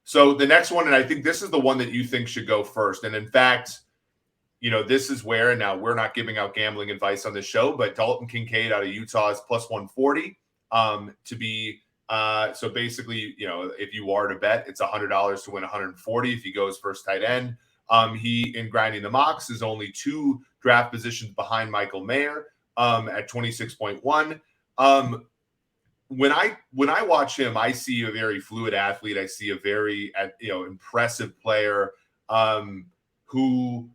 So the next one, and I think this is the one that you think should go first. And in fact, this is where, and now we're not giving out gambling advice on this show, but Dalton Kincaid out of Utah is plus 140 to be. So basically, if you are to bet, it's $100 to win 140 if he goes first tight end. He, in grinding the mocks, is only 2 draft positions behind Michael Mayer at 26.1. When I watch him, I see a very fluid athlete. I see a very impressive player who,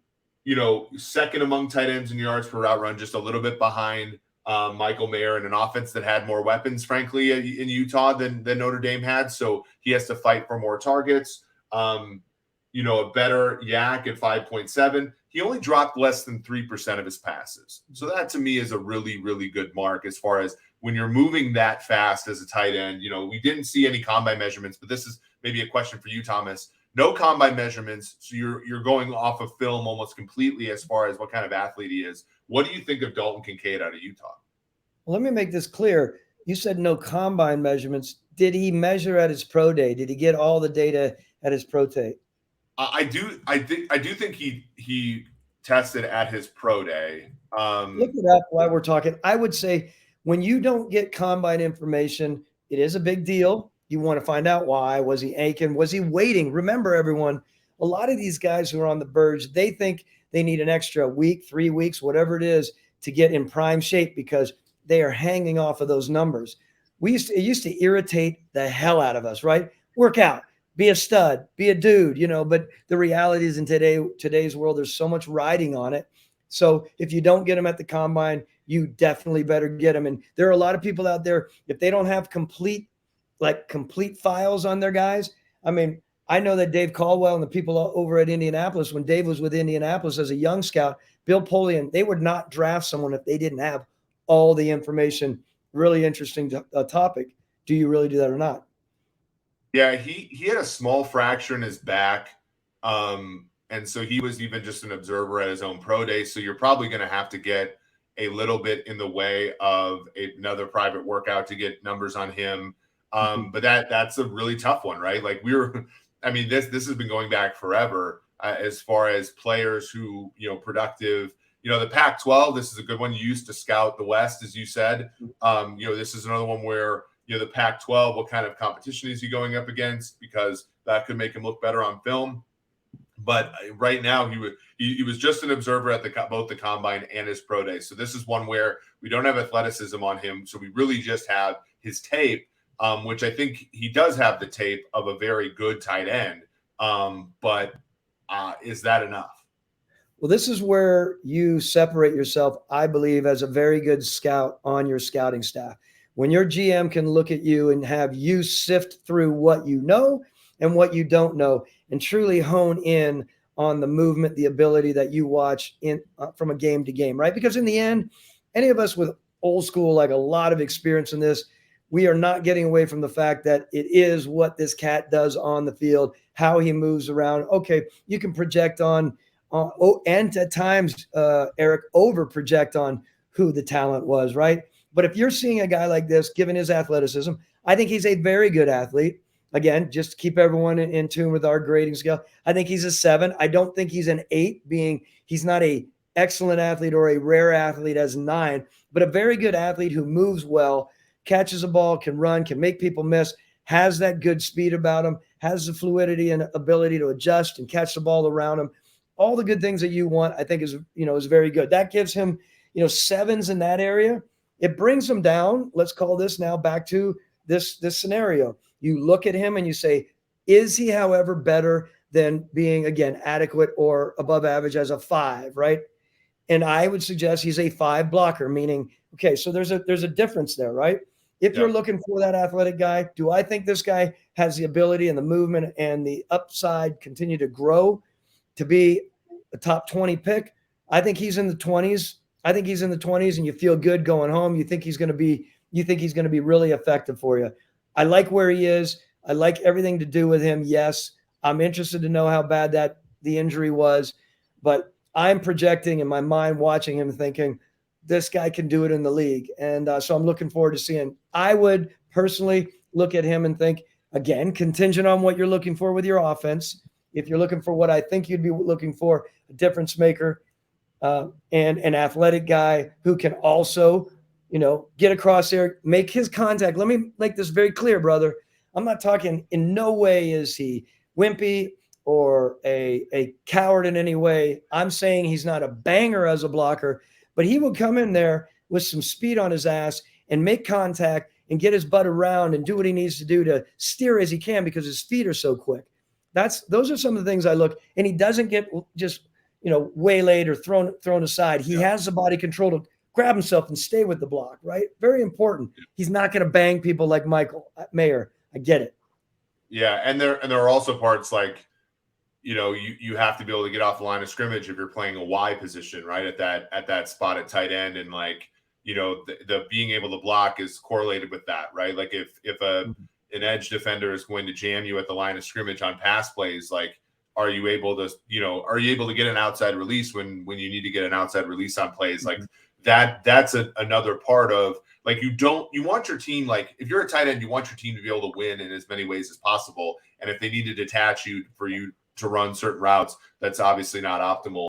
second among tight ends in yards per route run, just a little bit behind Michael Mayer in an offense that had more weapons, frankly, in Utah than Notre Dame had. So he has to fight for more targets. A better yak at 5.7. He only dropped less than 3% of his passes. So that to me is a really, really good mark as far as when you're moving that fast as a tight end. We didn't see any combine measurements, but this is maybe a question for you, Thomas. No combine measurements, so you're going off of film almost completely as far as what kind of athlete he is. What do you think of Dalton Kincaid out of Utah? Well, let me make this clear. You said no combine measurements. Did he measure at his pro day? Did he get all the data at his pro day? I do think he tested at his pro day. Look it up while we're talking. I would say when you don't get combine information, it is a big deal. You want to find out why. Was he aching? Was he waiting? Remember, everyone, a lot of these guys who are on the verge, they think they need an extra week, 3 weeks, whatever it is, to get in prime shape because they are hanging off of those numbers. It used to irritate the hell out of us, right? Work out, be a stud, be a dude, but the reality is in today's world, there's so much riding on it. So if you don't get them at the combine, you definitely better get them. And there are a lot of people out there, if they don't have complete files on their guys. I mean, I know that Dave Caldwell and the people over at Indianapolis, when Dave was with Indianapolis as a young scout, Bill Polian, they would not draft someone if they didn't have all the information. Really interesting topic. Do you really do that or not? Yeah, he had a small fracture in his back. And so he was even just an observer at his own pro day. So you're probably going to have to get a little bit in the way of another private workout to get numbers on him. But that's a really tough one, right? Like this has been going back forever as far as players who, productive, the Pac-12, this is a good one. You used to scout the West, as you said. This is another one where, the Pac-12, what kind of competition is he going up against? Because that could make him look better on film. But right now he was just an observer at both the combine and his pro day. So this is one where we don't have athleticism on him. So we really just have his tape, which I think he does have the tape of a very good tight end. But is that enough? Well, this is where you separate yourself, I believe, as a very good scout on your scouting staff. When your GM can look at you and have you sift through what you know and what you don't know and truly hone in on the movement, the ability that you watch in from a game to game, right? Because in the end, any of us with old school, like a lot of experience in this, we are not getting away from the fact that it is what this cat does on the field, how he moves around. Okay, you can project on, and at times, Eric, over project on who the talent was, right? But if you're seeing a guy like this, given his athleticism, I think he's a very good athlete. Again, just to keep everyone in tune with our grading scale, I think he's a 7. I don't think he's an 8, being he's not a excellent athlete or a rare athlete as 9, but a very good athlete who moves well, catches a ball, can run, can make people miss, has that good speed about him, has the fluidity and ability to adjust and catch the ball around him. All the good things that you want, I think is very good. That gives him, 7s in that area. It brings him down. Let's call this now back to this scenario. You look at him and you say, is he, however, better than being, again, adequate or above average as a 5, right? And I would suggest he's a 5 blocker, meaning, okay, so there's a difference there, right? If you're looking for that athletic guy, do I think this guy has the ability and the movement and the upside continue to grow to be a top 20 pick? I think he's in the 20s. And you feel good going home. You think he's going to be really effective for you. I like where he is. I like everything to do with him. Yes, I'm interested to know how bad the injury was, but I'm projecting in my mind, watching him, thinking this guy can do it in the league. And so I'm looking forward to seeing. I would personally look at him and think Again, contingent on what you're looking for with your offense. If you're looking for what I think you'd be looking for, a difference maker, and an athletic guy who can also, get across there, make his contact. Let me make this very clear, brother. I'm not talking, in no way is he wimpy or a coward in any way. I'm saying he's not a banger as a blocker, but he will come in there with some speed on his ass and make contact and get his butt around and do what he needs to do to steer as he can because his feet are so quick. Those are some of the things I look, and he doesn't get just waylaid or thrown aside. He has the body control to grab himself and stay with the block, right? Very important. He's not going to bang people like Michael Mayer. I get it. Yeah, and there are also parts like, you have to be able to get off the line of scrimmage if you're playing a Y position, right? At that spot at tight end, and like, the being able to block is correlated with that, right? Like if an edge defender is going to jam you at the line of scrimmage on pass plays, like, are you able to get an outside release when you need to get an outside release on plays? Like that's another part of, like, you want your team, like if you're a tight end, you want your team to be able to win in as many ways as possible. And if they need to detach you for you to run certain routes, that's obviously not optimal.